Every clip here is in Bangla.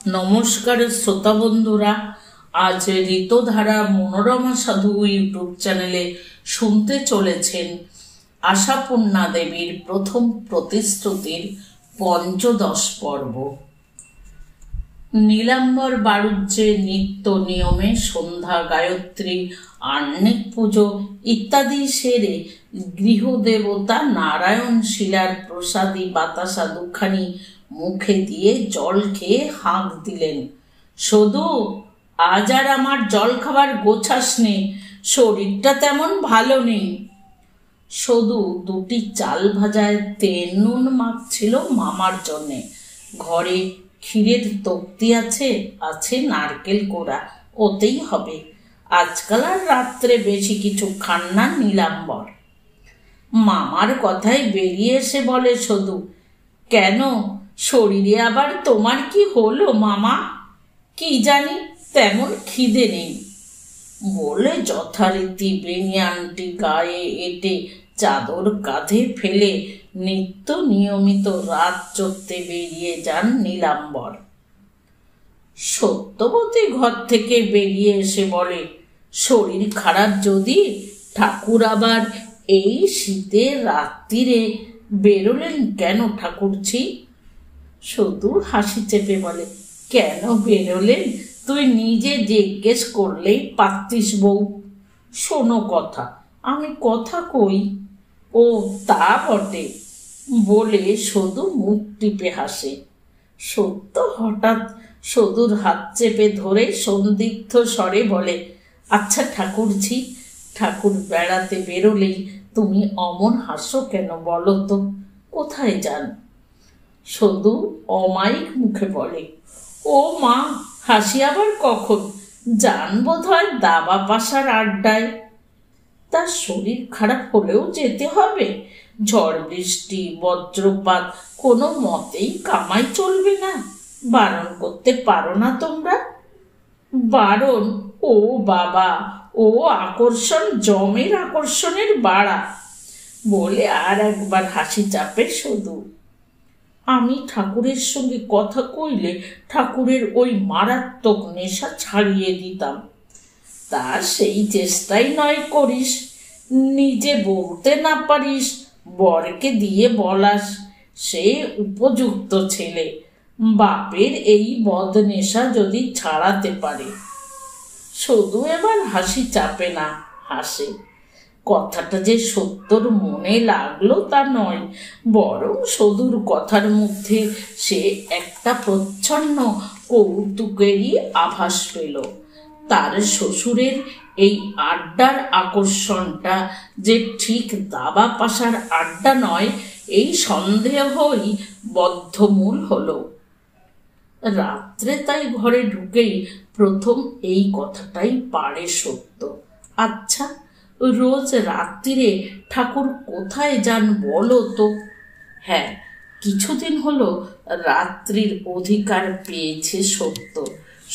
নমস্কার শ্রোতা বন্ধুরা, আজ ঋতধারা মনোরমা সাধু ইউটিউব চ্যানেলে শুনতে চলেছেন আশাপূর্ণা দেবীর প্রথম প্রতিশ্রুতির পঞ্চদশ পর্ব। নীলাম্বর বাড়ুজ্যে নিত্য নিয়মে সন্ধ্যা গায়ত্রী, আহ্নিক পুজো ইত্যাদি সেরে গৃহদেবতা নারায়ণ শিলার প্রসাদী বাতাসা দুখানি মুখে দিয়ে জল খেয়ে হাঁক দিলেন, সদু আজ আর আমার জল খাবার গোছাস নে, শরীরটা তেমন ভালো নেই। সদু দুটি চাল ভাজায় তেল নুন মাখছিল মামার জন্যে। ঘরে ক্ষীরের তক্তি আছে, আছে নারকেল কোড়া, ওতেই হবে। আজকাল আর রাত্রে বেশি কিছু খান না নীলাম্বর। মামার কথায় বেরিয়ে এসে বলে সদু, কেন শরীরে আবার তোমার কি হলো মামা? কি জানি, তেমন খিদে নেই বলে যথারীতি বেনিয়ানটি গায়ে এঁটে চাদর কাঁধে ফেলে নিত্য নিয়মিত রাত চড়তে বেরিয়ে যান নীলাম্বর। সত্যবতী ঘর থেকে বেরিয়ে এসে বলে, শরীর খারাপ যদি, ঠাকুর আবার এই শীতের রাত্রিরে বেরোলেন কেন ঠাকুরছি? শুধু হাসি চেপে বলে, কেন বেরোলেন তুই নিজে জিজ্ঞেস করলেই পারতিস বউ। শোনো কথা, আমি কথা কই। ও তা বটে বলে সদু মুখ টিপে হাসে। সত্য হঠাৎ সদুর হাত চেপে ধরে সন্দিগ্ধ স্বরে বলে, আচ্ছা ঠাকুরঝি, ঠাকুর বেড়াতে বেরোলেই তুমি অমন হাসো কেন বলো তো? কোথায় যান? সদু অমায়িক মুখে বলে, ও মা, হাসি আবার কখন? যান বোধ হয় দাবা পাশার আড্ডায়। তার শরীর খারাপ হলেও যেতে হবে? ঝড় বৃষ্টি বজ্রপাত কোনো মতেই কামাই চলবে না? বারণ করতে পারো না তোমরা? বারণ? ও বাবা, ও আকর্ষণ জমের আকর্ষণের বাড়া বলে আর একবার হাসি চাপে সদু। আমি ঠাকুরের সঙ্গে কথা কইলে ঠাকুরের ওই মারাত্মক নেশা ছাড়িয়ে দিতাম। তা সেই চেষ্টাই নয় করিস। নিজে বলতে না পারিস, বরকে দিয়ে বলাস। সে উপযুক্ত ছেলে, বাপের এই বদনেশা যদি ছাড়াতে পারে। শুধু এবার হাসি চাপে না, হাসে। কথাটা যে সত্যর মনে লাগলো তা নয়, বরং সদুর কথার মধ্যে সে একটা প্রচ্ছন্ন কৌতুকেরই আভাস পেল। তার শ্বশুরের এই আড্ডার আকর্ষণটা যে ঠিক দাবা পাশার আড্ডা নয়, এই সন্দেহই বদ্ধমূল হলো। রাত্রে তাই ঘরে ঢুকেই প্রথম এই কথাটাই পারে সত্য, আচ্ছা রোজ রাত্রিরে ঠাকুর কোথায় যান বলো তো? হ্যাঁ, কিছুদিন হলো রাত্রির অধিকার পেয়েছে সত্য,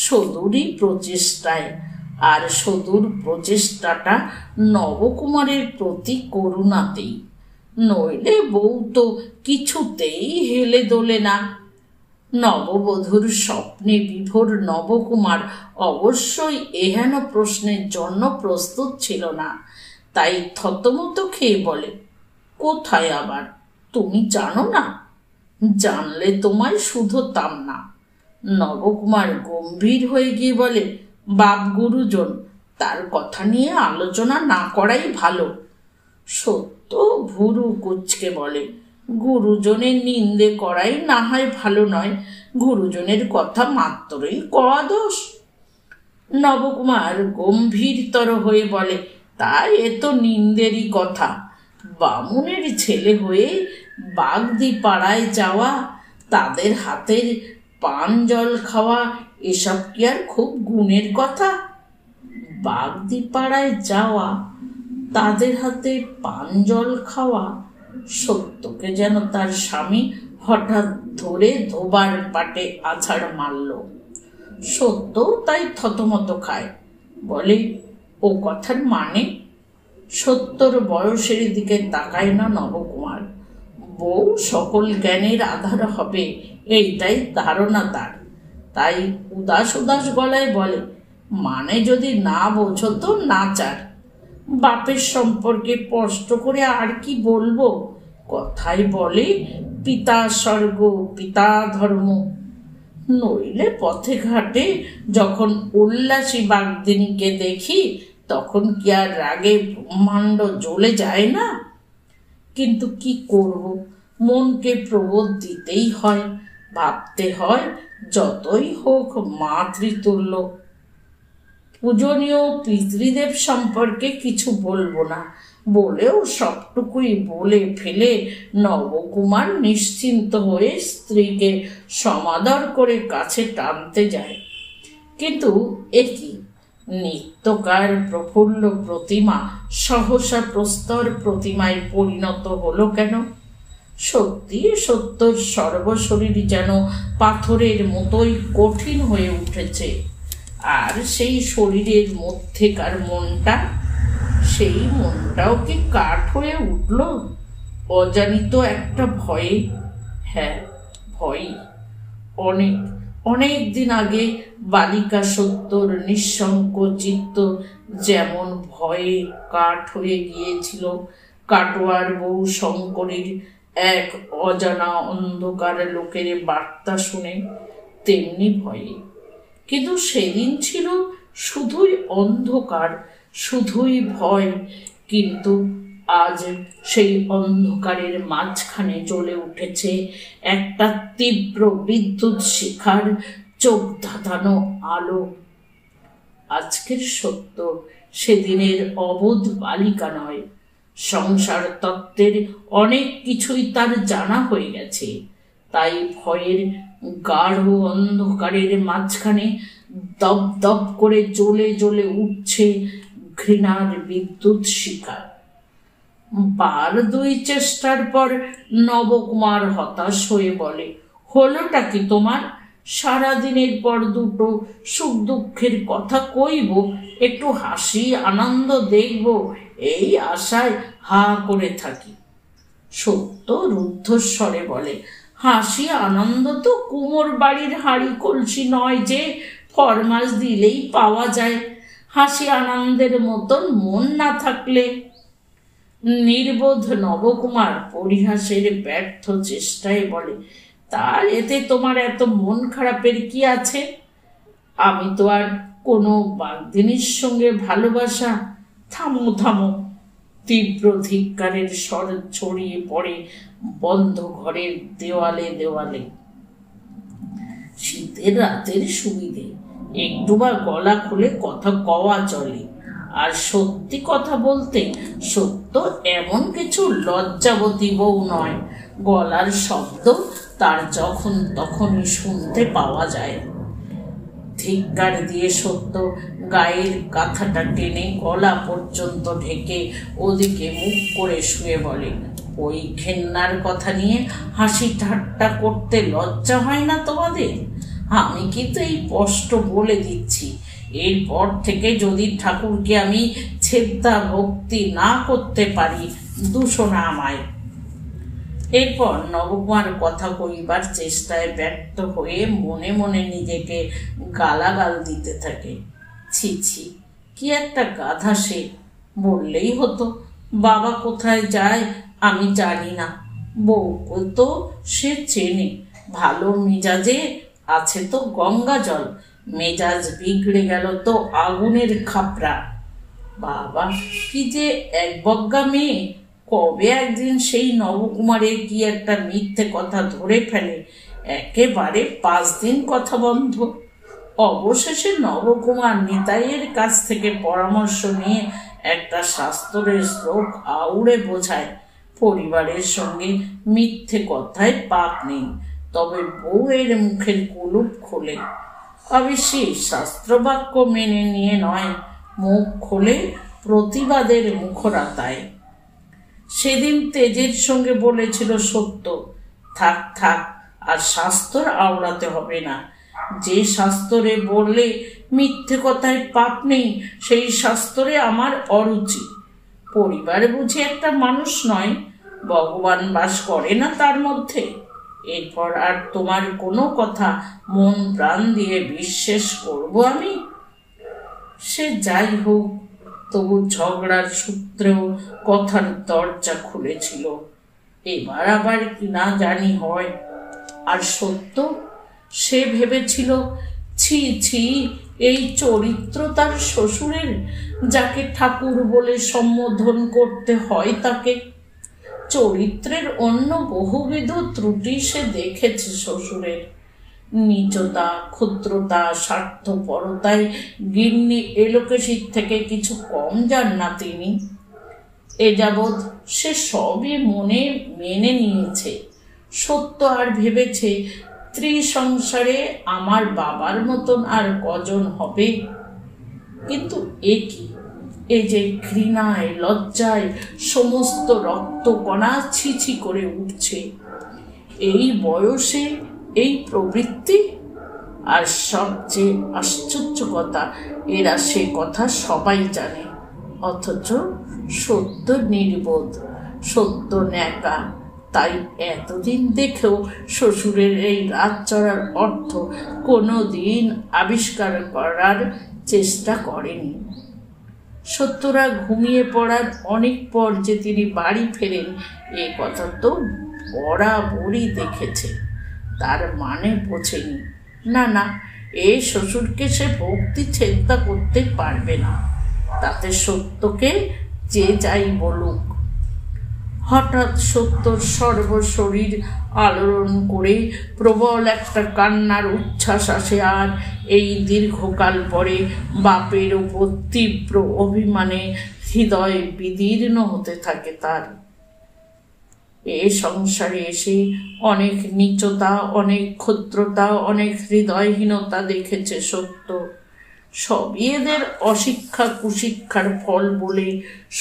সদুরই প্রচেষ্টায়। আর সদুর প্রচেষ্টাটা নবকুমারের প্রতি করুণাতেই, নইলে বউ তো কিছুতেই হেলে দোলে না। নববধূর স্বপ্নে বিভোর নবকুমার অবশ্যই এহেন প্রশ্নের জন্য প্রস্তুত ছিল না। তাই থতমত খেয়ে বলে, কোথায় আবার? তুমি জানো না? জানলে তোমায় শুধোতাম না। নবকুমার গম্ভীর হয়ে গিয়ে বলে, বাপ গুরুজন, তার কথা নিয়ে আলোচনা না করাই ভালো। সত্য ভুরু কুঁচকে বলে, গুরুজনের নিন্দে করাই না হয় ভালো নয়, গুরুজনের কথা মাত্রই কওয়া দোষ। নবকুমার গম্ভীরতর হয়ে বলে, তাই এ তো নিন্দেরই কথা। বামুনের ছেলে হয়ে বাগদি পাড়ায় যাওয়া, তাদের হাতের পান জল খাওয়া, এসব কি আর খুব গুণের কথা? বাগদি পাড়ায় যাওয়া, তাদের হাতে পান জল খাওয়া। সত্যকে যেন তার স্বামী হঠাৎ ধরে ধোবার পাটে আছাড় মারল। সত্য তাই থতমত খায়, বলে, ও কথার মানে? সত্যর বয়সের দিকে তাকায় না নবকুমার। বউ সকল জ্ঞানের আধার হবে এইটাই ধারণা তার। তাই উদাস উদাস গলায় বলে, মানে যদি না বোঝো তো নাচার। বাপের সম্পর্কে স্পষ্ট করে আর কি বলবো? কথাই বলে, পিতা স্বর্গ পিতা ধর্ম। নইলে পথে ঘাটে যখন উল্লাসী বাগদিনীকে দেখি, তখন কি আর রাগে ব্রহ্মাণ্ড জ্বলে যায় না? কিন্তু কি করব, মনকে প্রবোধ দিতেই হয়, ভাবতে হয় যতই হোক মাতৃতুল্য। পূজনীয় পিতৃদেব সম্পর্কে কিছু বলবো না বলেও সবটুকুই বলে ফেলে নবকুমার নিশ্চিন্ত হয়ে স্ত্রীকে সমাদর করে কাছে টানতে যায়। কিন্তু একই নিত্যকার প্রফুল্ল প্রতিমা সহসা প্রস্তর প্রতিমায় পরিণত হলো কেন? সত্যি সত্যর সর্বশরীর যেন পাথরের মতোই কঠিন হয়ে উঠেছে। আর সেই শরীরের মধ্যেকার মনটা, সেই মনটাও কি কাঠ হয়ে উঠল অজানিত একটা ভয়ে? হ্যাঁ, ভয়। অনেক অনেক দিন আগে বালিকা সত্যর নিঃসঙ্ক চিত্ত যেমন ভয়ে কাঠ হয়ে গিয়েছিল কাটোয়ার বউ শঙ্করীর এক অজানা অন্ধকার লোকের বার্তা শুনে, তেমনি ভয়ে। কিন্তু সেদিন ছিল শুধুই অন্ধকার, শুধুই ভয়। কিন্তু আজ সেই অন্ধকারের মাঝখানে জ্বলে উঠেছে একটা তীব্র বিদ্যুৎ শিখার চোখ ধাঁধানো আলো। আজকের সত্য সেদিনের অবোধ বালিকা নয়। সংসার তত্ত্বের অনেক কিছুই তার জানা হয়ে গেছে। তাই ভয়ের গাঢ় অন্ধকারের মাঝখানে দপ দপ করে জ্বলে জ্বলে উঠছে ঘৃণার বিদ্যুৎ শিখা। বার দুই চেষ্টার পর নবকুমার হতাশ হয়ে বলে, হলোটা কি তোমার? সারাদিনের পর দুটো সুখ দুঃখের কথা কইব, একটু হাসি আনন্দ দেখব, এই আশায় হা করে থাকি। সত্য রুদ্ধস্বরে বলে, হাসি আনন্দ তো কুমোর বাড়ির হাঁড়ি কলসি নয় যে ফরমাস দিলেই পাওয়া যায়। হাসি আনন্দের মতন মন না থাকলে। নির্বোধ নবকুমার পরিহাসের ব্যর্থ চেষ্টায় বলে, তার এতে তোমার এত মন খারাপের কি আছে? আমি তো আর কোনো বাগদিনীর সঙ্গে ভালোবাসা। থামো থামো। তীব্র ধিক্কারের স্বর ছড়িয়ে পড়ে বন্ধ ঘরের দেওয়ালে দেওয়ালে। শীতের রাতের সুবিধে, একটু বা গলা খুলে কথা কওয়া চলে। আর সত্যি কথা বলতে সত্য এমন কিছু লজ্জাবতী বউ নয়। গলার শব্দ তার যখন তখনই শুনতে পাওয়া যায়। ধিক্কার দিয়ে সত্য গায়ের কাঁথাটা টেনে গলা পর্যন্ত ঢেকে ওদিকে মুখ করে শুয়ে বলে, ওই ঘেন্নার কথা নিয়ে হাসি ঠাট্টা করতে লজ্জা হয় না তোমাদের? আমি কিন্তু এই স্পষ্ট বলে দিচ্ছি, এরপর থেকে যদি ঠাকুরকে আমি ছেদ্দা ভক্তি না করতে পারি, দূষণা আমায়। এরপর নবকুমার কথা কইবার চেষ্টায় ব্যর্থ হয়ে মনে মনে নিজেকে গালাগাল দিতে থাকে। ছি ছি, কি একটা গাধা সে! বললেই হতো, বাবা কোথায় যায় আমি জানি না, বউকে তো সে চেনে, ভালো মেজাজে আছে তো গঙ্গা জল, মেজাজ বিগড়ে গেল তো আগুনের খাপড়া। বাবা, কি যে এক বজ্ঞা মেয়ে! কবে একদিন সেই নবকুমারের কি একটা মিথ্যে কথা ধরে ফেলে, একেবারে 5 দিন কথা বন্ধ। অবশেষে নবকুমার নিতাইয়ের কাছ থেকে পরামর্শ নিয়ে একটা শাস্ত্রের শ্লোক আউড়ে বোঝায়, পরিবারের সঙ্গে মিথ্যে কথায় পাপ নেই, তবে বউয়ের মুখের কুলুপ খোলে। অবশ্যই শাস্ত্রবাক্য মেনে নিয়ে নয়, মুখ খোলে প্রতিবাদের মুখরাতায়। সেদিন তেজের সঙ্গে বলেছিল সত্য, থাক থাক, আর শাস্ত্র আওড়াতে হবে না। যে শাস্ত্রে বললে মিথ্যে কথায় পাপ নেই, সেই শাস্ত্রে আমার অরুচি। পরিবার বুঝি একটা মানুষ নয়? ভগবান বাস করে না তার মধ্যে? এরপর আর তোমার কোনো কথা মন প্রাণ দিয়ে বিশ্বাস করব আমি? সে যাই হোক, তবু ঝগড়ার সূত্রেও কথার দরজা খুলেছিল। এবার আবার কি না জানি হয়। আর সত্য, সে ভেবেছিল, ছি ছি, এই চরিত্র তার শ্বশুরের, যাকে ঠাকুর বলে সম্বোধন করতে হয় তাকে। চরিত্রের অন্য বহুবিধ ত্রুটি সে দেখেছে শ্বশুরের। নীচতা, ক্ষুদ্রতা, স্বার্থপরতায় গিন্নি এলোকেশির থেকে কিছু কম যান না তিনি। এ যাবৎ সে সবই মনে মেনে নিয়েছে। সত্য আর ভেবেছে, ত্রিসংসারে আমার বাবার মতন আর কজন হবে? কিন্তু এ কি, এই যে ঘৃণায় লজ্জায় সমস্ত রক্তকণা ছিছি করে উঠছে, এই বয়সে এই প্রবৃত্তি! আর সবচেয়ে আশ্চর্য কথা, এরা সে কথা সবাই জানে, অথচ সত্য নির্বোধ, সত্য ন্যাকা। তাই এতদিন দেখেও শ্বশুরের এই রাত চড়ার অর্থ কোনো দিন আবিষ্কার করার চেষ্টা করেনি। সত্যরা ঘুমিয়ে পড়ার অনেক পর যে তিনি বাড়ি ফেরেন, এ কথা তো বরাবরই দেখেছে। তার মানে বোঝেনি। না না, এ শ্বশুরকে সে ভক্তি চিন্তা করতে পারবে না, তাতে সত্যকে যে যাই বলুক। হঠাৎ সত্যর সর্বশরীর আলোড়ন করে প্রবল একটা কান্নার উচ্ছ্বাস আসে। আর এই দীর্ঘকাল পরে বাপের ওপর তীব্র অভিমানে হৃদয় বিদীর্ণ হতে থাকে তার। এ সংসারে এসে অনেক নীচতা, অনেক ক্ষুদ্রতা, অনেক হৃদয়হীনতা দেখেছে সত্য। সবই এদের অশিক্ষা কুশিক্ষার ফল বলে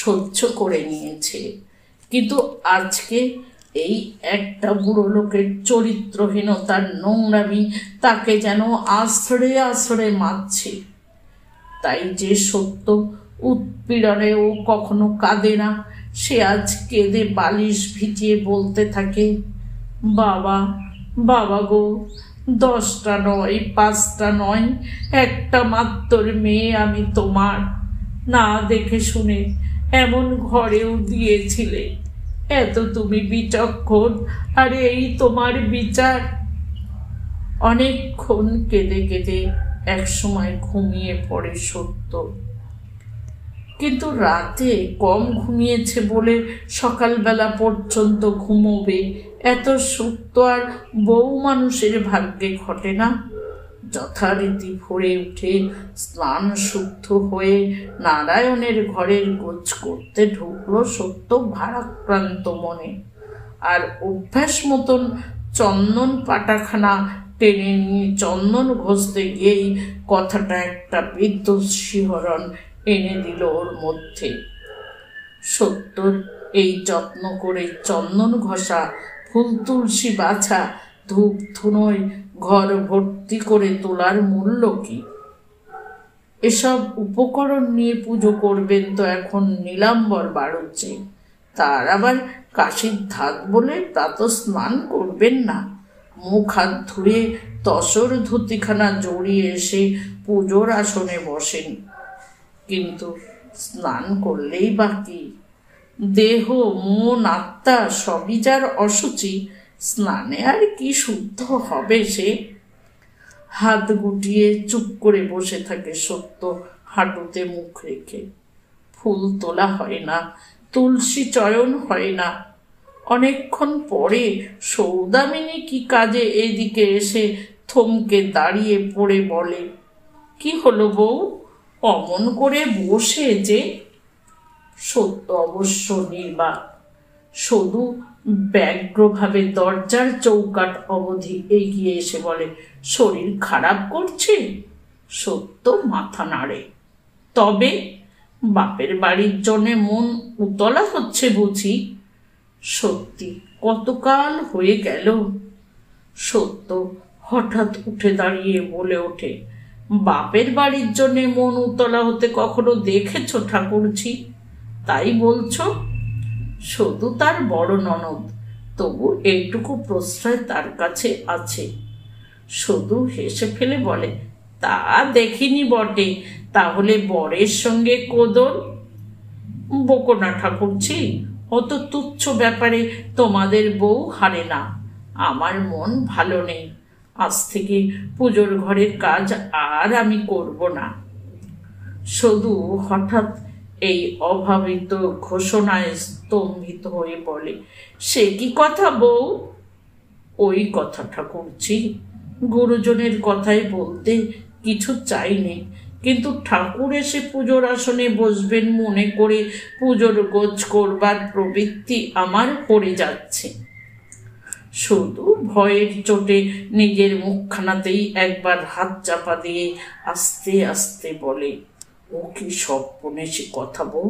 সহ্য করে নিয়েছে। কিন্তু আজকে এই একটা বুড়ো লোকের চরিত্রহীনতার নোংরামি তাকে যেন আছড়ে আছড়ে মারছে। তাই যে সত্য উৎপীড়নেও কখনো কাঁদে না, সে আজ কেঁদে বালিশ ভিজিয়ে বলতে থাকে, বাবা, বাবা গো, 10টা নয়, 5টা নয়, একটা মাত্র মেয়ে আমি তোমার। না দেখে শুনে এমন ঘরেও দিয়েছিলে। এত তুমি বিচক্ষণ, আর এই তোমার বিচার। অনেকক্ষণ কেঁদে কেঁদে একসময় ঘুমিয়ে পড়ে সত্য। কিন্তু রাতে কম ঘুমিয়েছে বলে সকালবেলা পর্যন্ত ঘুমোবে, এত সুখ তো আর বউ মানুষের ভাগ্যে ঘটে না। যথারীতি ভোরে উঠে স্নান শুদ্ধ হয়ে নারায়ণের ঘরের গোছ করতে ঢুকলো সত্য ভারাক্রান্ত মনে। আর অভ্যাস মতন চন্দন পাটাখানা টেনে নিয়ে চন্দন ঘষতে গিয়েই কথাটা একটা বিদ্যুৎ শিহরণ এনে দিল ওর মধ্যে। সত্যর এই যত্ন করে চন্দন ঘষা, ফুল তুলসী বাছা, ধূপ ধুনোয় ঘর ভর্তি করে তোলার মূল্য কি? এসব উপকরণ নিয়ে পুজো করবেন তো এখন নীলাম্বর বাড়ুচ্ছে, তার আবার কাশির ধাত বলে প্রাত স্নান করবেন না। মুখ হাত ধুয়ে তসর ধুতিখানা জড়িয়ে এসে পুজোর আসনে বসেন। কিন্তু স্নান করলেই বাকি, দেহ মন আত্মা সবই যার অসুচি, স্নানে আর কি শুদ্ধ হবে সে? হাত গুটিয়ে চুপ করে বসে থাকে সত্য, হাঁটুতে মুখ রেখে। ফুল তোলা হয় না, তুলসী চয়ন হয় না। অনেকক্ষণ পরে সৌদামিনী কি কাজে এদিকে এসে থমকে দাঁড়িয়ে পড়ে বলে, কি হলো বউ, অমন করে বসে যে? সত্য অবশ্য নির্বাক, শুধু ব্যগ্রভাবে দরজার চৌকাঠ অবধি এগিয়ে এসে বলে, শরীর খারাপ করছে? সত্য মাথা নাড়ে। তবে বাপের বাড়ির জন্যে মন উতলা হচ্ছে বুঝি? সত্যি কতকাল হয়ে গেল। সত্য হঠাৎ উঠে দাঁড়িয়ে বলে ওঠে, বাপের বাড়ির জন্যে মন উতলা হতে কখনো দেখেছ ঠাকুরঝি? তাই বলছো? শুধু তার বড় ননদ, তবু এইটুকু প্রশ্রয় তার কাছে আছে। শুধু হেসে ফেলে বলে, তা দেখিনি বটে, তাহলে বরের সঙ্গে কোদর? বকো না ঠাকুরছি, অত তুচ্ছ ব্যাপারে তোমাদের বউ হারে না। আমার মন ভালো নেই, আজ থেকে পুজোর ঘরের কাজ আর আমি করব না। শুধু হঠাৎ এই অভাবিত ঘোষণায় স্তম্ভিত হয়ে বলে, সে কি কথা বউ? ওই কথা ঠাকুরছি, গুরুজনের কথাই বলতে কিছু চাইনি, কিন্তু ঠাকুর এসে পুজোর আসনে বসবেন মনে করে পুজোর গোছ করবার প্রবৃত্তি আমার পড়ে যাচ্ছে। শুধু ভয়ের চোটে নিজের মুখখানাতেই একবার হাত চাপা দিয়ে আস্তে আস্তে বলে, ও কি সর্বনেশে কথা বউ,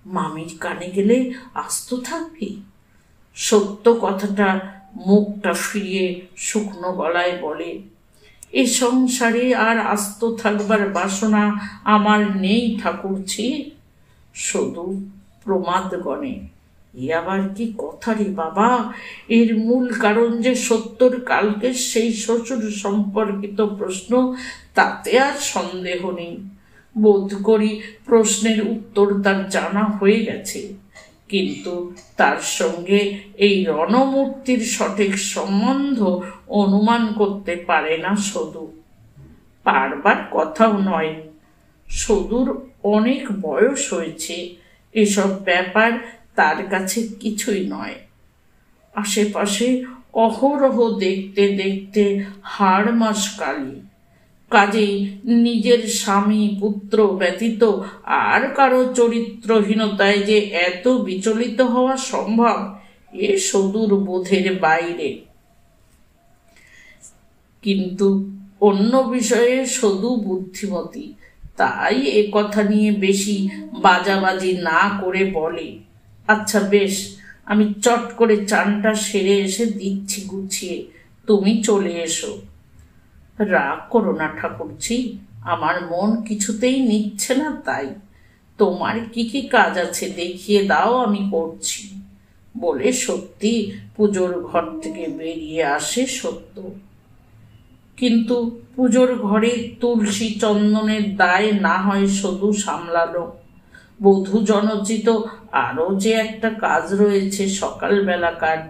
মামির কানে গেলে আস্ত থাকবি? সত্য কথাটা মুখটা ফিরিয়ে শুকনো গলায় বলে, এ সংসারে আর আস্ত থাকবার বাসনা আমার নেই ঠাকুরছি। শুধু প্রমাদ গণে। এ আবার কি কথা রে বাবা? এর মূল কারণ যে সত্তর কালকে সেই শ্বশুর সম্পর্কিত প্রশ্ন, তাতে আর সন্দেহ নেই। বোধ করি প্রশ্নের উত্তর তার জানা হয়ে গেছে, কিন্তু তার সঙ্গে এই রণমূর্তির সঠিক সম্বন্ধ অনুমান করতে পারে না সদু। পারবার কথাও নয়, সদুর অনেক বয়স হয়েছে, এসব ব্যাপার তার কাছে কিছুই নয়। আশেপাশে অহরহ দেখতে দেখতে হাড় মাস কালি, কাজেই নিজের স্বামী পুত্র ব্যতীত আর কারো চরিত্রহীনতায় যে এত বিচলিত হওয়া সম্ভব, এ সদুর বোধের বাইরে। কিন্তু অন্য বিষয়ে সদু বুদ্ধিমতী, তাই এ কথা নিয়ে বেশি বাজাবাজি না করে বলে, আচ্ছা বেশ, আমি চট করে চানটা সেরে এসে দিচ্ছি গুছিয়ে, তুমি চলে এসো। রাগ করো না ঠাকুরছি, আমার মন কিছুতেই নিচ্ছে না, তাই তোমার কি কি কাজ আছে দেখিয়ে দাও, আমি করছি বলে সত্যি পুজোর ঘর থেকে বেরিয়ে আসে সত্য। কিন্তু পুজোর ঘরে তুলসী চন্দনের দায় না হয় শুধু সামলালো, বধূ জনচিত আরো যে একটা কাজ রয়েছে সকালবেলাকার,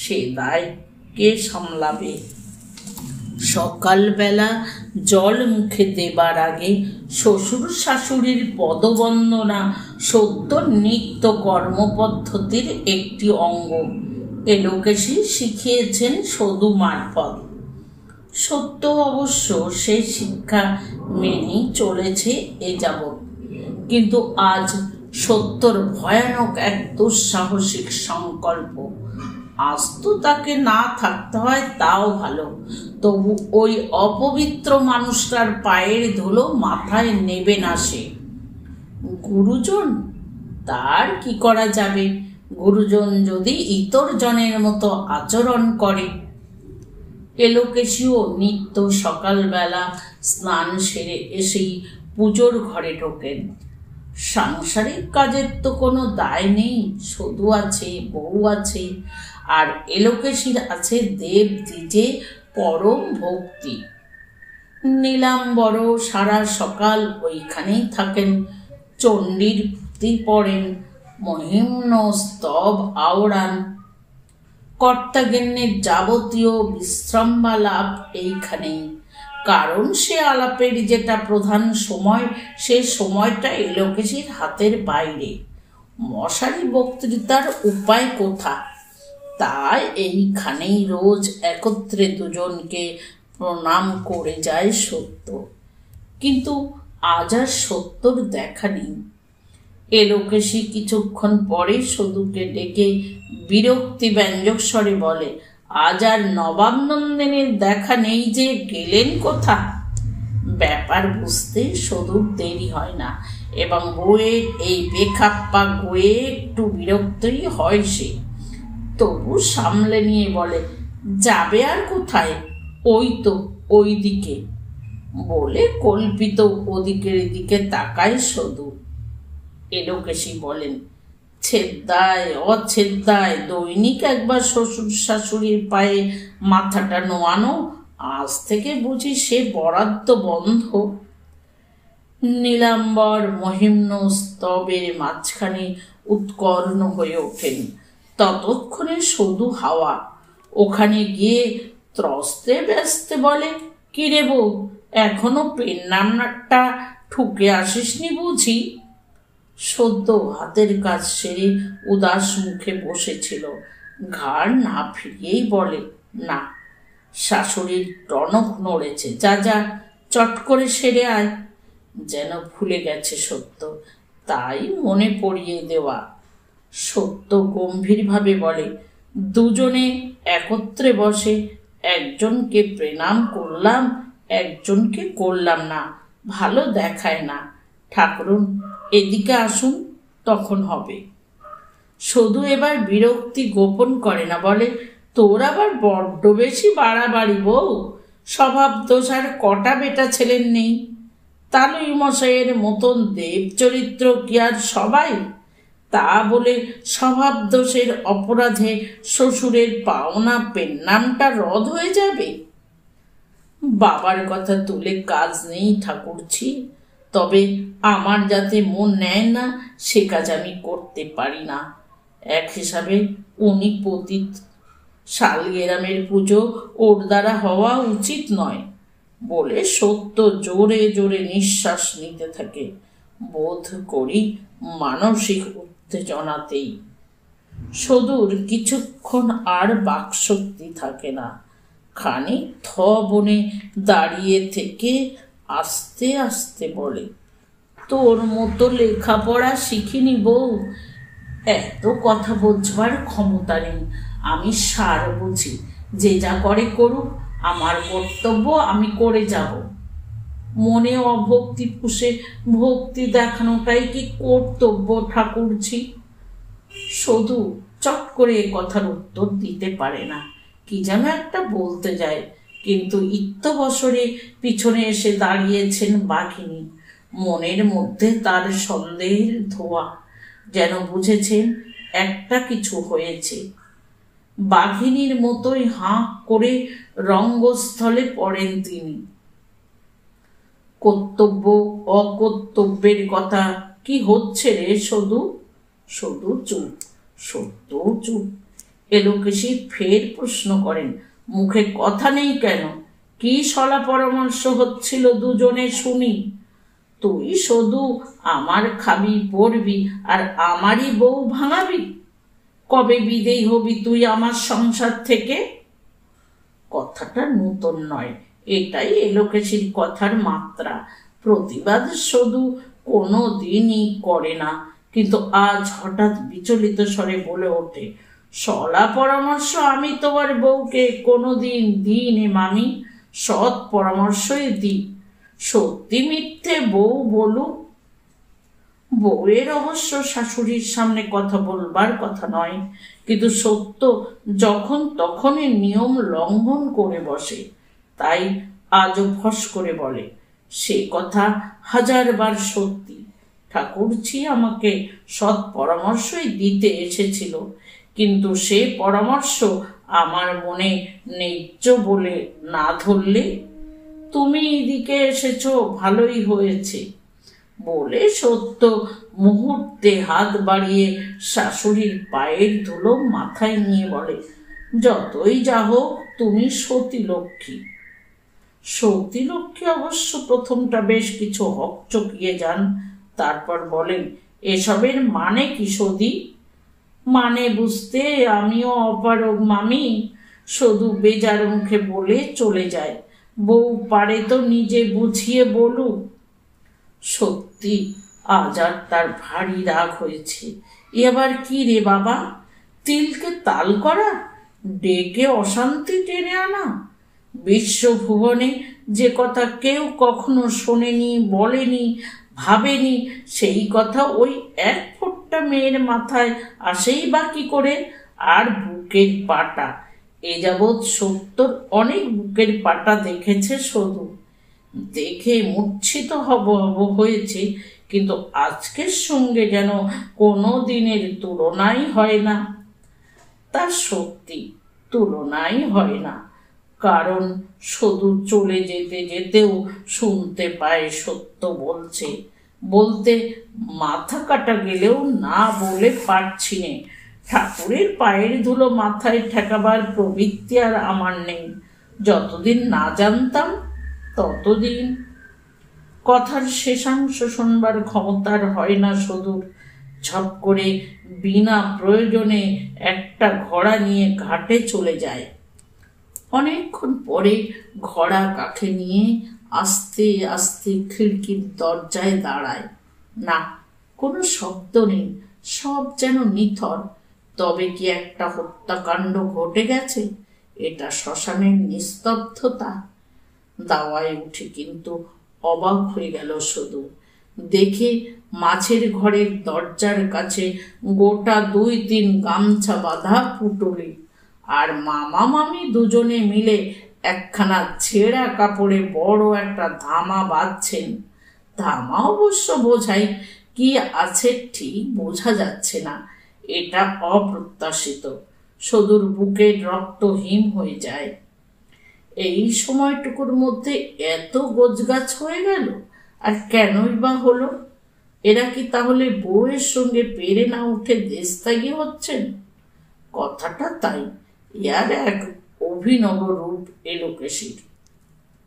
সে দায় কে সামলাবে? সকালবেলা জল মুখে দেবার আগে শ্বশুর শাশুড়ির পদবন্দনা সত্য নিত্য কর্মপদ্ধতির একটি অঙ্গ। এ লোকেশই শিখিয়েছেন সদু মারফত। সত্য অবশ্য সেই শিক্ষা মেনেই চলেছে এ যাবৎ, কিন্তু আজ সত্যর ভয়ানক এক দুঃসাহসিক সংকল্প। আজ তো তাকে না থাকতে হয় তাও ভালো, তবু ওই অপবিত্র মানুষটার পায়ের ধুলো মাথায় নেবে না সে। গুরুজন, তার কি করা যাবে? গুরুজন যদি ইতর জনের মতো আচরণ করে। এলোকেশিও নিত্য সকালবেলা স্নান সেরে এসেই পুজোর ঘরে ঢোকেন। সাংসারিক কাজের তো কোনো দায় নেই, শুধু আছে বউ আছে, আর এলোকেশির আছে দেব দ্বিজে পরম ভক্তি। নীলাম্বর সারা সকাল ওইখানেই থাকেন, চণ্ডীর পুঁতি পড়েন, মহিম্ন স্তব আওড়ান। কর্তাগিন্নির যাবতীয় বিশ্রামালাপ এইখানেই, কারণ সে আলাপের যেটা প্রধান সময়, সে সময়টা এলোকেশির হাতের বাইরে। মশারি বক্তৃতার উপায় কোথা? তাই এইখানেই রোজ একত্রে দুজনকে প্রণাম করে যায় সত্য। কিন্তু আজ আর সত্যর দেখা নেই। এলোকেশি কিছুক্ষণ পরে সদুকে ডেকে বিরক্তি ব্যঞ্জক স্বরে বলে, আজ আর নবাব নন্দিনীর দেখা নেই যে, গেলেন কোথা? ব্যাপার বুঝতে সদুর দেরি হয় না, এবং বউয়ের এই বেখাপ্পা গোয়ে একটু বিরক্তই হয় সে। তবু সামলে নিয়ে বলে, যাবে আর কোথায়, ওই তো ওই দিকে বলে কল্পিত ওদিকের দিকে তাকায় সদু। এলোকেশি বলেন, ছেদ্দায় অছেদ্দায় দৈনিক একবার শ্বশুর শাশুড়ির পায়ে মাথাটা নোয়ানো, আজ থেকে বুঝি সে বরাদ্দ বন্ধ। নীলাম্বর মহিম্ন স্তবের মাঝখানে উৎকর্ণ হয়ে ওঠেন। ততক্ষণে শুধু হাওয়া ওখানে গিয়ে ত্রস্তে ব্যস্তে বলে, কি রে বউ, এখনো পেন নামটা ঠুকে আসিসনি বুঝি? সদ্য হাতের কাজ সেরে উদাস মুখে বসেছিল, ঘাড় না ফিরিয়েই বলে, না। শাশুড়ির টনক নড়েছে, যা যা চট করে সেরে আয়। যেন ভুলে গেছে সত্য, তাই মনে পড়িয়ে দেওয়া। সত্য গম্ভীরভাবে বলে, দুজনে একত্রে বসে, একজনকে প্রণাম করলাম, একজনকে করলাম না, ভালো দেখায় না। ঠাকুরুন এদিকে আসুন, তখন হবে। শুধু এবার বিরক্তি গোপন করে না, বলে, তোর আবার বড্ড বেশি বাড়াবাড়ি বউ। স্বভাব দোষ আর কটা বেটা ছেলের নেই? তালুই মশাইয়ের মতন দেব চরিত্র কি আর সবাই? তা বলে স্বভাব দোষের অপরাধে শ্বশুরের পাওনা পেন্নামটা রদ হয়ে যাবে? বাবার কথা তুলে কাজ নেই ঠাকুরছি, তবে আমার যাতে মন নেয় না সে কাজ আমি করতে পারি না। এক হিসাবে উনি পতিত, শালগেরামের পুজো ওর দ্বারা হওয়া উচিত নয় বলে সত্য জোরে জোরে নিঃশ্বাস নিতে থাকে, বোধ করি মানসিক উত্তেজনাতেই। সদূর কিছুক্ষণ আর বাকশক্তি থাকে না, খানিক থ বনে দাঁড়িয়ে থেকে আস্তে আস্তে বলে, তোর মতো লেখাপড়া শিখিনি বউ, এত কথা বোঝবার ক্ষমতা নেই। আমি সার বুঝি, যে যা করে করুক, আমার কর্তব্য আমি করে যাব। মনে অভক্তি পুষে ভক্তি দেখানোটাই কি কর্তব্য ঠাকুরছি? শুধু চট করে এ কথার উত্তর দিতে পারে না, কি যেন একটা বলতে যায়, কিন্তু ইত্যবসরে পিছনে এসে দাঁড়িয়েছেন বাঘিনী। মনের মধ্যে তার সন্দেহের ধোঁয়া, যেন বুঝেছেন একটা কিছু হয়েছে। বাঘিনীর মতোই হাঁ করে রঙ্গস্থলে পড়েন তিনি। কর্তব্য অকর্তব্যের কথা কি হচ্ছে রে শুধু? শুধু চুপ, সত্য চুপ। এলোকেশী ফের প্রশ্ন করেন, মুখে কথা নেই কেন? কি সলা পরামর্শ হচ্ছিল দুজনে শুনি। তুই শুধু আমার খাবি পড়বি আর আমারই বউ ভাঙাবি? কবে বিদেয় হবি তুই আমার সংসার থেকে? কথাটা নূতন নয়, এটাই এলোকেশীর কথার মাত্রা। প্রতিবাদ শুধু কোনো দিনই করে না, কিন্তু আজ হঠাৎ বিচলিত স্বরে বলে ওঠে, সলা পরামর্শ আমি তোমার বউকে কোনোদিন দিইনি মামি, সৎ পরামর্শই দিই। সত্যি মিথ্যে বউ বলুক। বউয়ের অবশ্য শাশুড়ির সামনে কথা বলবার কথা নয়, কিন্তু সত্য যখন তখনই নিয়ম লঙ্ঘন করে বসে, তাই আজও ফস করে বলে, সে কথা হাজারবার সত্যি। ঠাকুরছি আমাকে সৎ পরামর্শই দিতে এসেছিল, কিন্তু সে পরামর্শ আমার মনে ন্যায্য বলে না ধরলে। তুমি এদিকে এসেছো, ভালোই হয়েছে বলে সত্য মুহূর্তে হাত বাড়িয়ে শাশুড়ির পায়ের ধুলো মাথায় নিয়ে বলে, যতই যা হোক তুমি সতী লক্ষ্মী। সতী লক্ষ্মী অবশ্য প্রথমটা বেশ কিছু হকচকিয়ে যান, তারপর বলেন, এসবের মানে কি সতী? মানে বুঝতে আমিও অপারগ মামি, শুধু বেজার মুখে বলে চলে যায়। বউ পারে তো নিজে বুঝিয়ে বলুক। সত্যি আজ আর তার ভারী রাগ হয়েছে। এবার কি রে বাবা, তিলকে তাল করা, ডেকে অশান্তি টেনে আনা? বিশ্বভুবনে যে কথা কেউ কখনো শোনেনি, বলেনি, ভাবেনি, সেই কথা ওই এক ফোঁটা মেয়ের মাথায় আসেই বা কি করে? আর বুকের পাটা, এ যাবৎ সত্তর অনেক বুকের পাটা দেখেছে শুধু, দেখে মূর্ছিত হব হয়েছে, কিন্তু আজকের সঙ্গে যেন কোনো দিনের তুলনাই হয় না। তা সত্যি, তুলনাই হয় না। কারণ শুধু চলে যেতে যেতেও শুনতে পায় সত্য বলছে, বলতে মাথা কাটা গেলেও না বলে পারছি নে। ঠাকুরের পায়ের ধুলো মাথায় ঠেকাবার প্রবৃত্তি আর আমার নেই। যতদিন না জানতাম ততদিন। কথার শেষাংশ শোনবার ক্ষমতার হয় না সদূর। ঝপ করে বিনা প্রয়োজনে একটা ঘোড়া নিয়ে ঘাটে চলে যায়। অনেকক্ষণ পরে ঘোড়া কাছে নিয়ে আস্তে আস্তে খিড়কির দরজায় দাঁড়ায়। না, কোনো শব্দ নেই, সব যেন নিথর। তবে কি একটা হত্যাকাণ্ড ঘটে গেছে? এটা শ্মশানের নিস্তব্ধতা। দাওয়ায় উঠে কিন্তু অবাক হয়ে গেল শুধু। দেখে মাছের ঘরের দরজার কাছে গোটা 2-3 গামছা বাঁধা পুটুলি আর মামা মামি দুজনে মিলে একখানা ছেঁড়া কাপড়ে বড় একটা ধামা বাঁধছেন। ধামা অবশ্য বোঝাই, কি আছে ঠিক বোঝা যাচ্ছে না। এটা অপ্রত্যাশিত। সদূর বুকের রক্ত হিম হয়ে যায়। এই সময়টুকুর মধ্যে এত গোছগাছ হয়ে গেল, আর কেনই বা হলো? এরা কি তাহলে বউয়ের সঙ্গে পেরে না উঠে দেশত্যাগী হচ্ছেন? কথাটা তাই। ইয়ার এক অভিনব রূপ এলোকেশীর।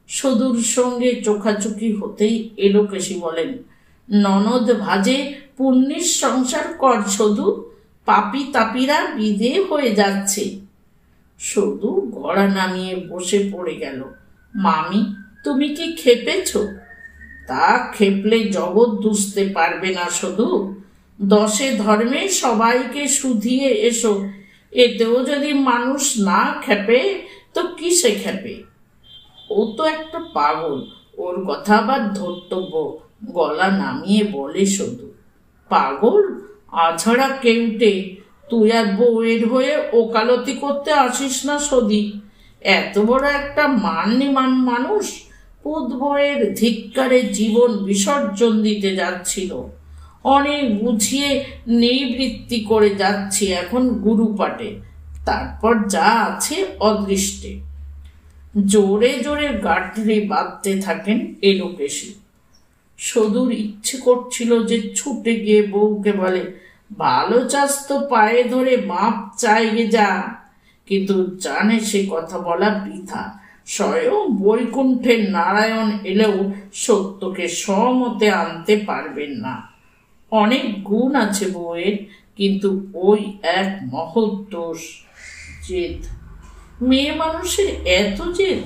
সদূর সঙ্গে চোখাচোখি হতেই এলোকেশী বলেন, ননদ ভাজে পুণ্যের সংসার কর সদু, পাপি তাপিরা বিদে হয়ে যাচ্ছে। সদু ঘোড়া নামিয়ে বসে পড়ে গেল। মামি, তুমি কি খেপেছ? তা খেপলে জগৎ দুষতে পারবে না শুধু। 10 ধর্মে সবাইকে শুধিয়ে এসো, এতেও যদি মানুষ না খেপে তো কিসে খেপে? ও তো একটা পাগল, ওর কথা আবার ধর্তব্য। গলা নামিয়ে বলে শুধু, পাগল? আছাড়া কেউটে, তুই আর বউয়ের হয়ে ওকালতি করতে আসিস না সদি। এত বড় একটা মান্যমান মানুষ পুত ভয়ের ধিক্কারে জীবন বিসর্জন দিতে যাচ্ছিল। অনেক বুঝিয়ে নিবৃত্তি করে যাচ্ছি এখন গুরুপাটে, তারপর যা আছে অদৃষ্টে। জোরে জোরে গাঁটরি বাঁধতে থাকেন এলোকেশী। সদূর ইচ্ছে করছিল যে ছুটে গিয়ে বউকে বলে, ভালো চাস তো পায়ে ধরে মাপ চাইগে যা। কিন্তু জানে সে কথা বলা বৃথা। স্বয়ং বৈকুণ্ঠের নারায়ণ এলেও সত্যকে সমতে আনতে পারবেন না। অনেক গুণ আছে বউয়ের, কিন্তু ওই এক মহৎ দোষ, জেদ। মেয়ে মানুষের এত জেদ।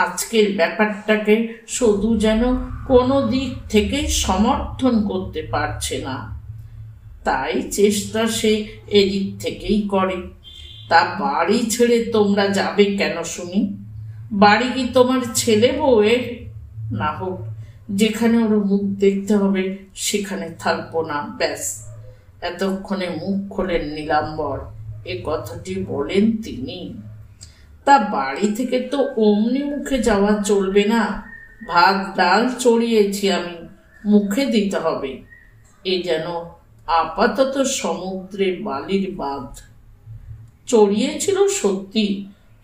আজকের ব্যাপারটাকে শুধু যেন কোনো দিক থেকে সমর্থন করতে পারছে না। তাই চেষ্টা সে এদিক থেকেই করে। তা বাড়ি ছেড়ে তোমরা যাবে কেন শুনি? বাড়ি কি তোমার ছেলে বউয়ের? না হোক, যেখানে ওর মুখ দেখতে হবে সেখানে থাকবো না, ব্যাস। এতক্ষণে মুখ খোলেন নীলাম্বর। এ কথাটি বলেন তিনি। তা বাড়ি থেকে তো অমনি মুখে যাওয়া চলবে না। ভাত ডাল চড়িয়েছি আমি, মুখে দিতে হবে। এ যেন আপাতত সমুদ্রের বালির বাঁধ। চড়িয়েছিল সত্যি,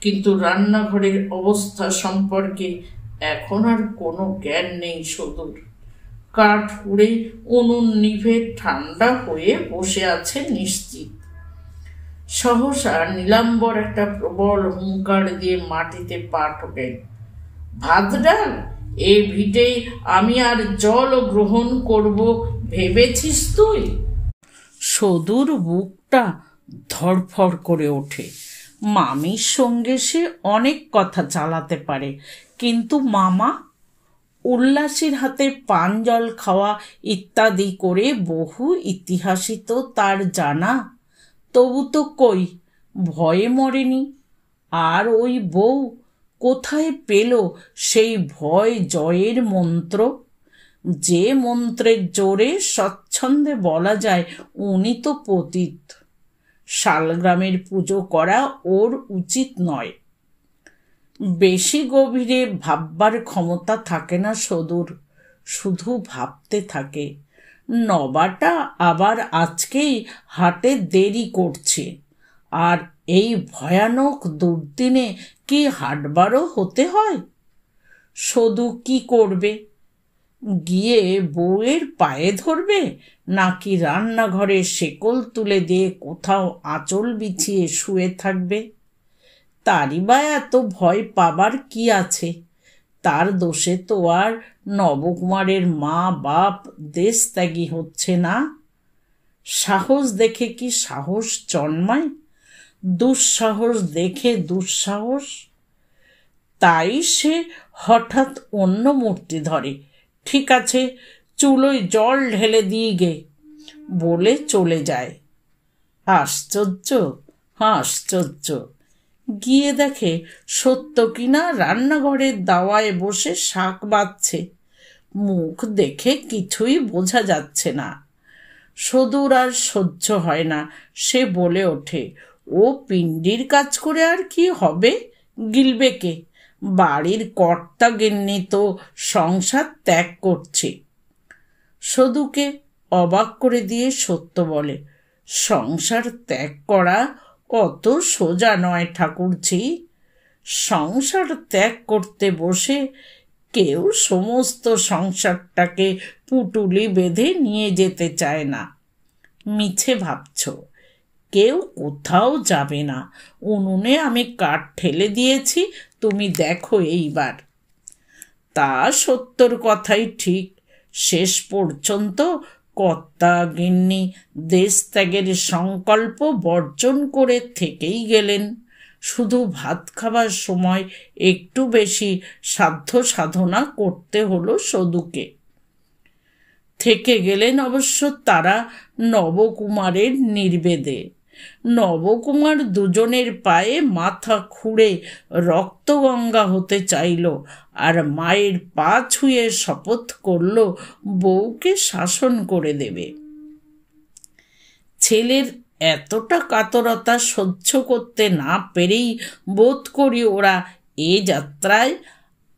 কিন্তু রান্নাঘরের অবস্থা সম্পর্কে এখন আর কোনো জ্ঞান নেই সদূর। কাঠ পুড়ে উনুন নিভে ঠান্ডা হয়ে বসে আছে নিশ্চিত। সহসা নীলাম্বর একটা প্রবল হুঙ্কার দিয়ে মাটিতে পা ঠোকেন। ভাত ডাল এ ভিটে আমি আর জল গ্রহণ করব ভেবেছিস তুই? সদূর বুকটা ধড়ফড় করে ওঠে। মামির সঙ্গে সে অনেক কথা চালাতে পারে, কিন্তু মামা? উল্লাসের হাতে পান জল খাওয়া ইত্যাদি করে বহু ইতিহাসই তো তার জানা। তবু তো কই ভয়ে মরেনি। আর ওই বউ কোথায় পেল সেই ভয় জয়ের মন্ত্র? যে মন্ত্রের জোরে স্বচ্ছন্দে বলা যায় উনি তো পতিত। শালগ্রামের পুজো করা ওর উচিত নয়। বেশি গভীরে ভাববার ক্ষমতা থাকে না সদূর, শুধু ভাবতে থাকে। নবাটা আবার আজকেই হাটে দেরি করছে, আর এই ভয়ানক দুর্দিনে কি হাটবারও হতে হয়? শুধু কি করবে? গিয়ে বউয়ের পায়ে ধরবে, নাকি রান্নাঘরে শেকল তুলে দিয়ে কোথাও আঁচল বিছিয়ে শুয়ে থাকবে? তারই বা এত ভয় পাবার কি আছে? তার দোষে তো আর নবকুমারের মা বাপ দেশত্যাগী হচ্ছে না। সাহস দেখে কি সাহস জন্মায়? দুঃসাহস দেখে দুঃসাহস। তাই সে হঠাৎ অন্য মূর্তি ধরে। ঠিক আছে, চুলোয় জল ঢেলে দিয়ে গে বলে চলে যায়। আশ্চর্য, আশ্চর্য! গিয়ে দেখে সত্য কিনা রান্নাঘরের দাওয়ায় বসে শাক বাঁধছে। মুখ দেখে কিছুই বোঝা যাচ্ছে না। সদুর আর সহ্য হয় না, সে বলে ওঠে, ও পিণ্ডির কাজ করে আর কি হবে? গিলবে কে? বাড়ির কর্তা গিন্নি তো সংসার ত্যাগ করছে। সদুকে অবাক করে দিয়ে সত্য বলে, সংসার ত্যাগ করা অত সোজা নয় ঠাকুরঝি। সংসার ত্যাগ করতে বসে কেউ সমস্ত সংসারটাকে পুটুলি বেঁধে নিয়ে যেতে চায় না। মিছে ভাবছ, কেউ কোথাও যাবে না। উনুনে আমি কাঠ ঠেলে দিয়েছি, তুমি দেখো এইবার। তা সত্যর কথাই ঠিক। শেষ পর্যন্ত কর্তা গিন্নি দেশত্যাগের সংকল্প বর্জন করে থেকেই গেলেন। শুধু ভাত খাবার সময় একটু বেশি সাধ্য সাধনা করতে হলো সদুকে। থেকে গেলেন অবশ্য তারা নবকুমারের নির্বেদে। নবকুমার দুজনের পায়ে মাথা খুঁড়ে রক্তগঙ্গা হতে চাইল, আর মায়ের পা ছুঁয়ে শপথ করল বউকে শাসন করে দেবে। ছেলের এতটা কাতরতা সহ্য করতে না পেরেই বোধ করি ওরা এ যাত্রায়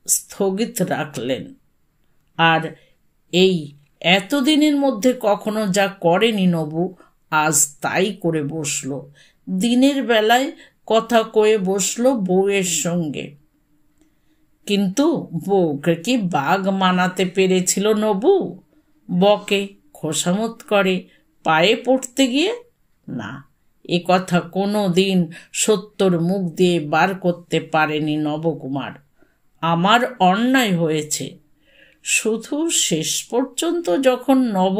স্থগিত রাখলেন। আর এই এতদিনের মধ্যে কখনো যা করেনি নবু, আজ তাই করে বসল। দিনের বেলায় কথা কয়ে বসল বউয়ের সঙ্গে। কিন্তু বউকে কি বাগ মানাতে পেরেছিল নবু? বকে, খোসামত করে, পায়ে পড়তে গিয়ে না, এ কথা কোনো দিন সত্যর মুখ দিয়ে বার করতে পারেনি নবকুমার। আমার অন্যায় হয়েছে। শুধু শেষ পর্যন্ত যখন নব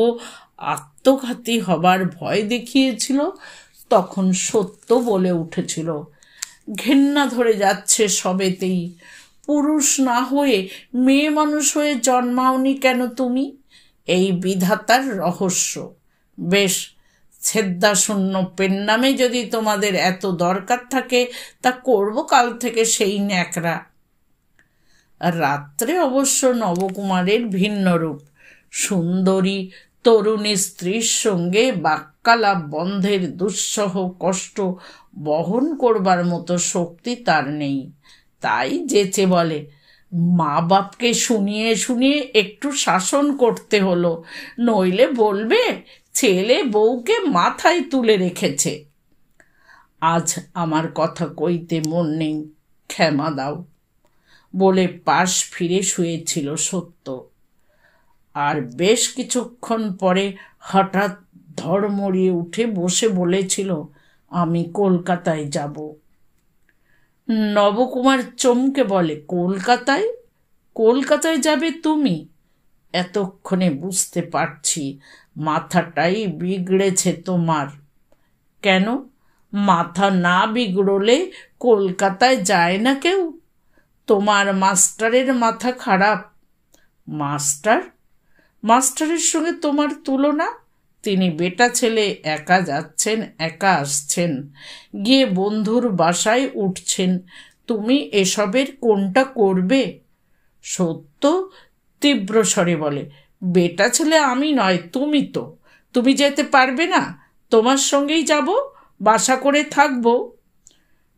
আত্মঘাতী হবার ভয় দেখিয়েছিল, তখন সত্য বলে উঠেছিল, ঘেন্না ধরে যাচ্ছে সবেতেই। পুরুষ না হয়ে মেয়ে মানুষ হয়ে জন্মাওনি কেন তুমি? এই বিধাতার রহস্য। বেশ, ছেদ্দাশূন্য পেন নামে যদি তোমাদের এত দরকার থাকে, তা করব কাল থেকে সেই ন্যাকড়া। রাত্রে অবশ্য নবকুমারের ভিন্ন রূপ। সুন্দরী তরুণী স্ত্রীর সঙ্গে বাক্যালাপ বন্ধের দুঃসহ কষ্ট বহন করবার মতো শক্তি তার নেই। তাই যেচে বলে, মা বাপকে শুনিয়ে শুনিয়ে একটু শাসন করতে হলো, নইলে বলবে ছেলে বউকে মাথায় তুলে রেখেছে। আজ আমার কথা কইতে মন নেই, ক্ষমা দাও বলে পাশ ফিরে শুয়েছিল সত্য। আর বেশ কিছুক্ষণ পরে হঠাৎ ধড়মড়িয়ে উঠে বসে বলেছিল, আমি কলকাতায় যাব। নবকুমার চমকে বলে, কলকাতায়? কলকাতায় যাবে তুমি? এতক্ষণে বুঝতে পারছি মাথাটাই বিগড়েছে তোমার। কেন, মাথা না বিগড়লে কলকাতায় যায় না কেউ? তোমার মাস্টারের মাথা খারাপ। মাস্টার? মাস্টারের সঙ্গে তোমার তুলনা? তিনি বেটা ছেলে, একা যাচ্ছেন, একা আসছেন, গিয়ে বন্ধুর বাসায় উঠছেন। তুমি এসবের কোনটা করবে? সত্য তীব্র স্বরে বলে, বেটা ছেলে আমি নয়, তুমি তো। তুমি যেতে পারবে না? তোমার সঙ্গেই যাব, বাসা করে থাকবো।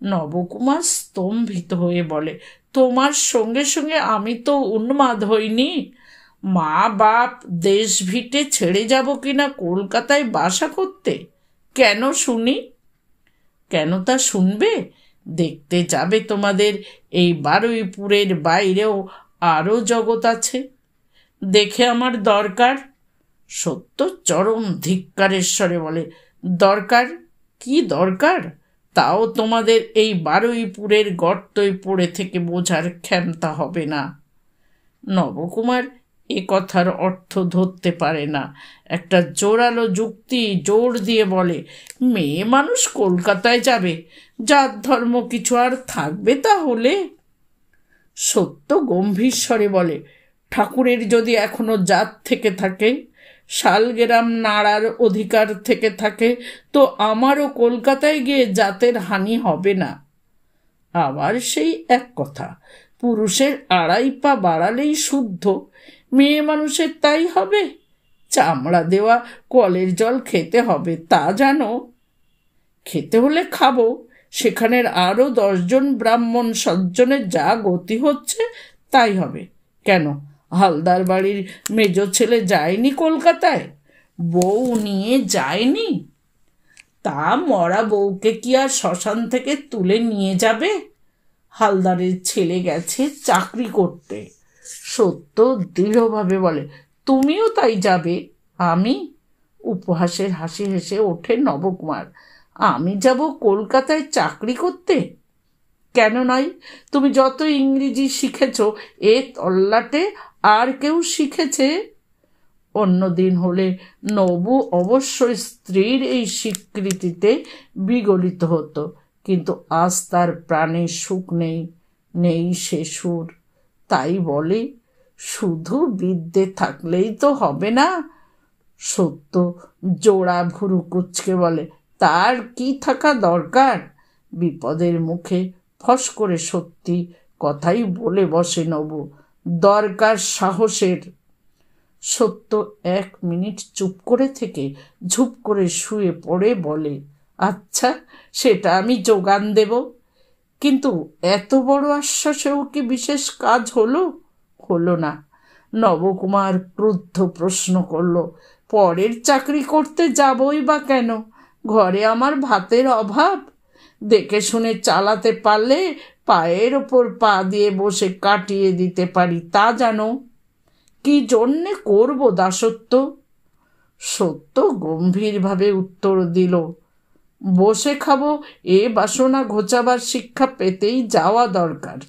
নবকুমার স্তম্ভিত হয়ে বলে, তোমার সঙ্গে সঙ্গে আমি তো উন্মাদ হইনি। মা বাপ দেশ ভিটে ছেড়ে যাব কিনা কলকাতায় বাসা করতে? কেন শুনি? কেন তা শুনবে? দেখতে যাবে তোমাদের এই বারুইপুরের বাইরেও আরও জগৎ আছে, দেখে আমার দরকার। সত্য চরম ধিক্কারের স্বরে বলে, দরকার? কি দরকার? তাও তোমাদের এই বারুইপুরের গর্তই পড়ে থেকে বোঝার ক্ষমতা হবে না। নবকুমার এ কথার অর্থ ধরতে পারে না। একটা জোরালো যুক্তি জোর দিয়ে বলে, মেয়ে মানুষ কলকাতায় যাবে, জাত ধর্ম কিছু আর থাকবে তাহলে? সত্য গম্ভীর স্বরে বলে, ঠাকুরের যদি এখনো জাত থেকে থাকে, শালগ্রাম নাড়ার অধিকার থেকে থাকে, তো আমারও কলকাতায় গিয়ে জাতের হানি হবে না। আবার সেই এক কথা, পুরুষের 2.5 পা বাড়ালেই শুদ্ধ, মেয়ে মানুষের তাই হবে? চামড়া দেওয়া কলের জল খেতে হবে, তা জানো? খেতে হলে খাবো, সেখানের আরও 10 জন ব্রাহ্মণ সজ্জনের যা গতি হচ্ছে তাই হবে। কেন, হালদার বাড়ির মেজ ছেলে যায়নি কলকাতায়? বউ নিয়ে যায়নি? তা মরা বউকে কি আর শ্মশান থেকে তুলে নিয়ে যাবে? হালদারের ছেলে গেছে চাকরি করতে। সত্য দৃঢ়ভাবে বলে, তুমিও তাই যাবে? আমি? উপহাসের হাসি হেসে ওঠে নবকুমার। আমি যাব কলকাতায় চাকরি করতে? কেন নয়? তুমি যত ইংরেজি শিখেছ এ তল্লাটে আর কেউ শিখেছে? অন্যদিন হলে নবু অবশ্যই স্ত্রীর এই স্বীকৃতিতে বিগলিত হতো, কিন্তু আজ তার প্রাণে সুখ নেই, নেই সে সুর। তাই বলে, শুধু বিদ্যে থাকলেই তো হবে না। সত্য জোড়া ভুরু কুঁচকে বলে, তার কি থাকা দরকার? বিপদের মুখে ফস করে সত্যি কথাই বলে বসে নবু, দরকার সাহসের। সত্য 1 মিনিট চুপ করে থেকে ঝুপ করে শুয়ে পড়ে বলে, আচ্ছা, সেটা আমি যোগান দেব। কিন্তু এত বড় আশ্বাসেও কি বিশেষ কাজ হলো? হলো না। নবকুমার ক্রুদ্ধ প্রশ্ন করল, পরের চাকরি করতে যাবই বা কেন? ঘরে আমার ভাতের অভাব। দেখে শুনে চালাতে পারলে পায়ের ওপর পা দিয়ে বসে কাটিয়ে দিতে পারি, তা জানো? কি জন্যে করব দাসত্ব? সত্য গম্ভীরভাবে উত্তর দিল, বসে খাবো এ বাসনা ঘোচাবার শিক্ষা পেতেই যাওয়া দরকার।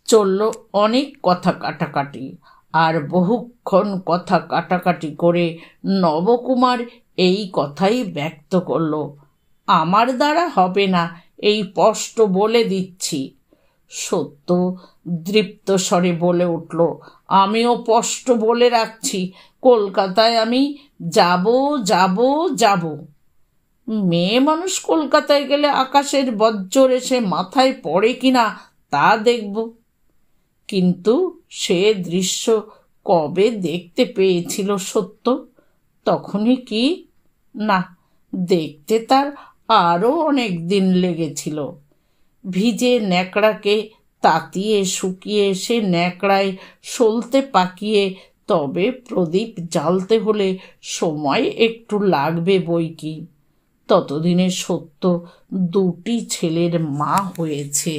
চলল অনেক কথা কাটাকাটি, আর বহুক্ষণ কথা কাটাকাটি করে নবকুমার এই কথাই ব্যক্ত করল, আমার দ্বারা হবে না, এই স্পষ্ট বলে দিচ্ছি। সত্য দৃপ্ত স্বরে বলে উঠল, আমিও স্পষ্ট বলে রাখছি, কলকাতায় আমি যাব যাব যাব। মেয়ে মানুষ কলকাতায় গেলে আকাশের বজ্র এসে মাথায় পড়ে কিনা তা দেখব। কিন্তু সে দৃশ্য কবে দেখতে পেয়েছিল সত্য? তখনই কি? না, দেখতে তার আরও অনেক দিন লেগেছিল। ভিজে ন্যাকড়াকে তাতিয়ে শুকিয়ে সে ন্যাকড়ায় সলতে পাকিয়ে তবে প্রদীপ জ্বালতে হলে সময় একটু লাগবে বই কি। ততদিনে সত্য 2টি ছেলের মা হয়েছে।